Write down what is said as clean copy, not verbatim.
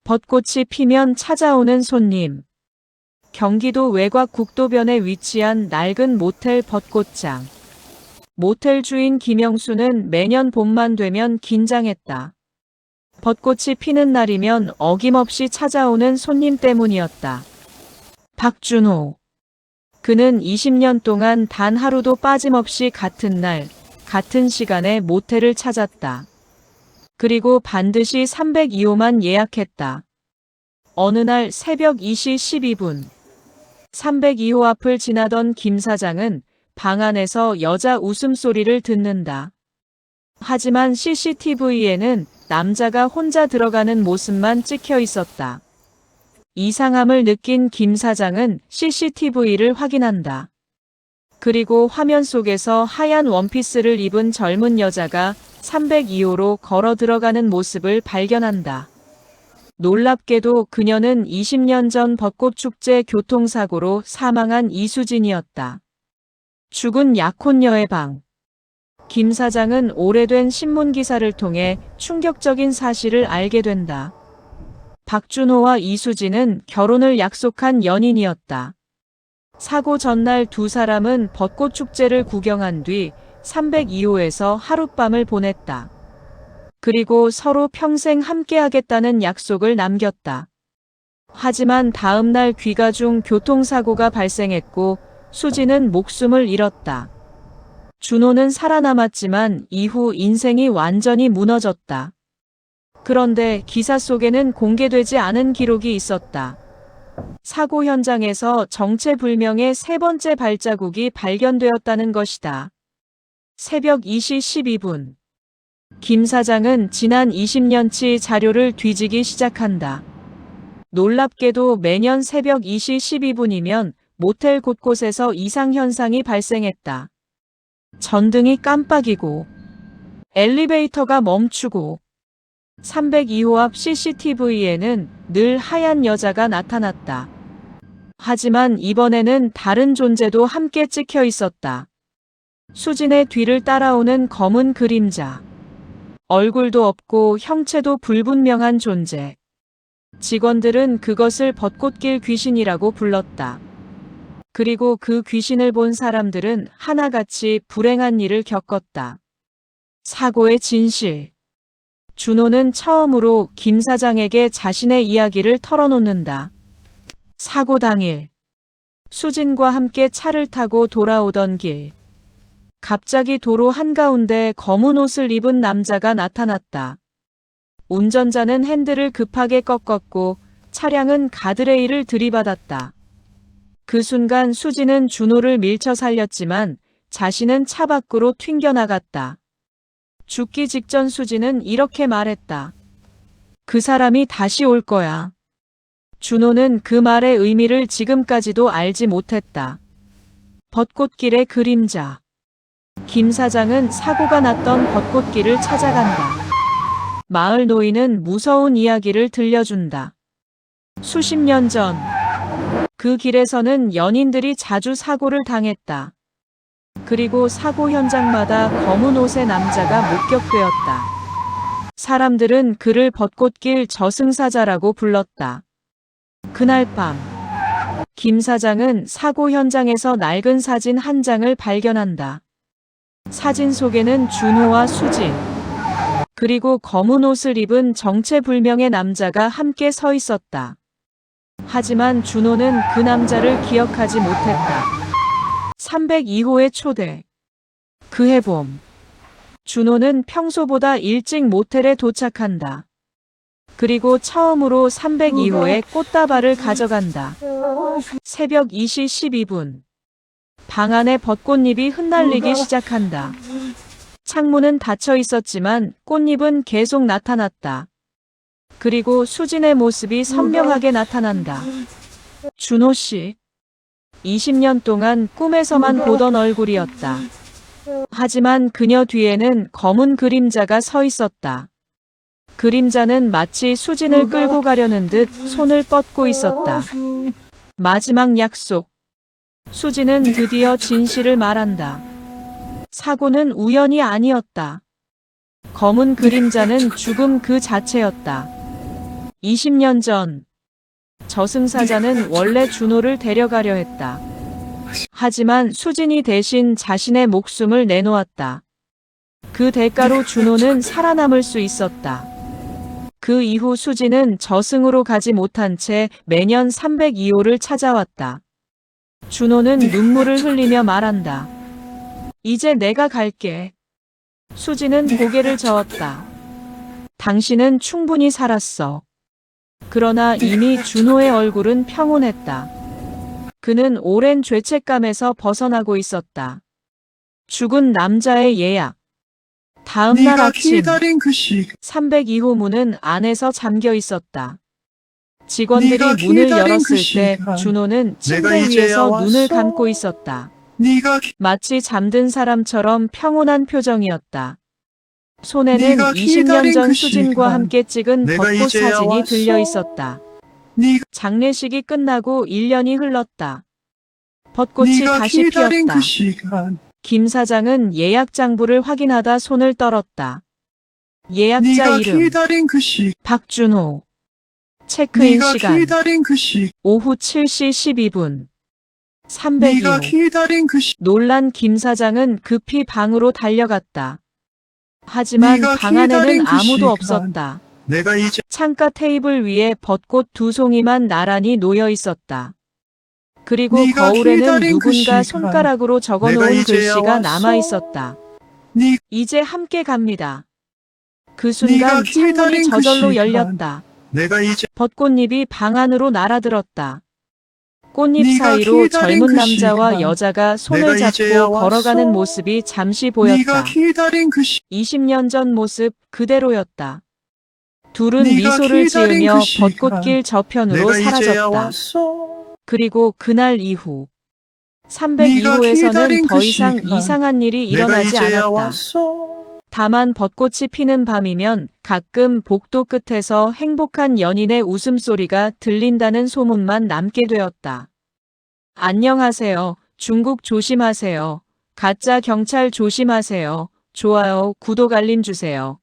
벚꽃이 피면 찾아오는 손님. 경기도 외곽 국도변에 위치한 낡은 모텔 벚꽃장. 모텔 주인 김영수는 매년 봄만 되면 긴장했다. 벚꽃이 피는 날이면 어김없이 찾아오는 손님 때문이었다. 박준호. 그는 20년 동안 단 하루도 빠짐없이 같은 날, 같은 시간에 모텔을 찾았다. 그리고 반드시 302호만 예약했다. 어느 날 새벽 2시 12분. 302호 앞을 지나던 김 사장은 방 안에서 여자 웃음소리를 듣는다. 하지만 CCTV에는 남자가 혼자 들어가는 모습만 찍혀 있었다. 이상함을 느낀 김 사장은 CCTV를 확인한다. 그리고 화면 속에서 하얀 원피스를 입은 젊은 여자가 302호로 걸어 들어가는 모습을 발견한다. 놀랍게도 그녀는 20년 전 벚꽃축제 교통사고로 사망한 이수진이었다. 죽은 약혼녀의 방. 김 사장은 오래된 신문기사를 통해 충격적인 사실을 알게 된다. 박준호와 이수진은 결혼을 약속한 연인이었다. 사고 전날 두 사람은 벚꽃축제를 구경한 뒤 302호에서 하룻밤을 보냈다. 그리고 서로 평생 함께하겠다는 약속을 남겼다. 하지만 다음 날 귀가 중 교통사고가 발생했고 수진은 목숨을 잃었다. 준호는 살아남았지만 이후 인생이 완전히 무너졌다. 그런데 기사 속에는 공개되지 않은 기록이 있었다. 사고 현장에서 정체불명의 세 번째 발자국이 발견되었다는 것이다. 새벽 2시 12분. 김 사장은 지난 20년치 자료를 뒤지기 시작한다. 놀랍게도 매년 새벽 2시 12분이면 모텔 곳곳에서 이상현상이 발생했다. 전등이 깜빡이고, 엘리베이터가 멈추고, 302호 앞 CCTV에는 늘 하얀 여자가 나타났다. 하지만 이번에는 다른 존재도 함께 찍혀 있었다. 수진의 뒤를 따라오는 검은 그림자. 얼굴도 없고 형체도 불분명한 존재. 직원들은 그것을 벚꽃길 귀신이라고 불렀다. 그리고 그 귀신을 본 사람들은 하나같이 불행한 일을 겪었다. 사고의 진실. 준호는 처음으로 김 사장에게 자신의 이야기를 털어놓는다. 사고 당일. 수진과 함께 차를 타고 돌아오던 길. 갑자기 도로 한가운데 검은 옷을 입은 남자가 나타났다. 운전자는 핸들을 급하게 꺾었고 차량은 가드레일을 들이받았다. 그 순간 수진은 준호를 밀쳐 살렸지만 자신은 차 밖으로 튕겨나갔다. 죽기 직전 수진은 이렇게 말했다. 그 사람이 다시 올 거야. 준호는 그 말의 의미를 지금까지도 알지 못했다. 벚꽃길의 그림자. 김 사장은 사고가 났던 벚꽃길을 찾아간다. 마을 노인은 무서운 이야기를 들려준다. 수십 년 전, 그 길에서는 연인들이 자주 사고를 당했다. 그리고 사고 현장마다 검은 옷의 남자가 목격되었다. 사람들은 그를 벚꽃길 저승사자라고 불렀다. 그날 밤, 김 사장은 사고 현장에서 낡은 사진 한 장을 발견한다. 사진 속에는 준호와 수진, 그리고 검은 옷을 입은 정체불명의 남자가 함께 서 있었다. 하지만 준호는 그 남자를 기억하지 못했다. 302호의 초대. 그해 봄. 준호는 평소보다 일찍 모텔에 도착한다. 그리고 처음으로 302호의 꽃다발을 가져간다. 새벽 2시 12분. 방 안에 벚꽃잎이 흩날리기 시작한다. 창문은 닫혀 있었지만 꽃잎은 계속 나타났다. 그리고 수진의 모습이 선명하게 나타난다. 준호 씨. 20년 동안 꿈에서만 보던 얼굴이었다. 하지만 그녀 뒤에는 검은 그림자가 서 있었다. 그림자는 마치 수진을 끌고 가려는 듯 손을 뻗고 있었다. 마지막 약속. 수진은 드디어 진실을 말한다. 사고는 우연이 아니었다. 검은 그림자는 죽음 그 자체였다. 20년 전 저승사자는 원래 준호를 데려가려 했다. 하지만 수진이 대신 자신의 목숨을 내놓았다. 그 대가로 준호는 살아남을 수 있었다. 그 이후 수진은 저승으로 가지 못한 채 매년 302호를 찾아왔다. 준호는 눈물을 흘리며 말한다. 이제 내가 갈게. 수진은 고개를 저었다. 당신은 충분히 살았어. 그러나 이미 준호의 얼굴은 평온했다. 그는 오랜 죄책감에서 벗어나고 있었다. 죽은 남자의 예약. 다음 날 네가 아침 기다린 그 시간 302호 문은 안에서 잠겨 있었다. 직원들이 네가 문을 기다린 열었을 그 때 시간 준호는 침대 내가 이제야 위에서 눈을 왔어. 감고 있었다. 네가 마치 잠든 사람처럼 평온한 표정이었다. 손에는 네가 20년 기다린 전 그 수진과 시간 함께 찍은 내가 벚꽃 이제야 사진이 왔어. 들려 있었다. 네가 장례식이 끝나고 1년이 흘렀다. 벚꽃이 네가 다시 기다린 피었다. 그 시간 김 사장은 예약 장부를 확인하다 손을 떨었다. 예약자 네가 이름 기다린 그 시간 박준호. 체크인 네가 시간 기다린 그 시간 오후 7시 12분. 네가 302호. 기다린 그 시간 놀란 김 사장은 급히 방으로 달려갔다. 하지만 네가 방 안에는 기다린 그 아무도 시간 없었다. 내가 이제 창가 테이블 위에 벚꽃 2송이만 나란히 놓여 있었다. 그리고 네가 거울에는 기다린 그 누군가 시간 손가락으로 내가 적어놓은 이제야 글씨가 왔어. 남아 있었다. 네 이제 함께 갑니다. 그 네가 순간 창문이 기다린 그 저절로 시간 열렸다. 내가 이제 벚꽃잎이 방 안으로 날아들었다. 꽃잎 네가 사이로 기다린 젊은 그 남자와 시간 여자가 손을 내가 이제야 잡고 걸어가는 왔어. 모습이 잠시 네가 보였다. 기다린 그 시간 20년 전 모습 그대로였다. 둘은 네가 미소를 기다린 지으며 그 시간 벚꽃길 저편으로 내가 이제야 사라졌다. 왔어. 그리고 그날 이후 네가 302호에서는 기다린 더 그 이상 시간 이상한 일이 내가 일어나지 이제야 않았다. 왔어. 다만 벚꽃이 피는 밤이면 가끔 복도 끝에서 행복한 연인의 웃음소리가 들린다는 소문만 남게 되었다. 안녕하세요. 중국 조심하세요. 가짜 경찰 조심하세요. 좋아요, 구독 알림 주세요.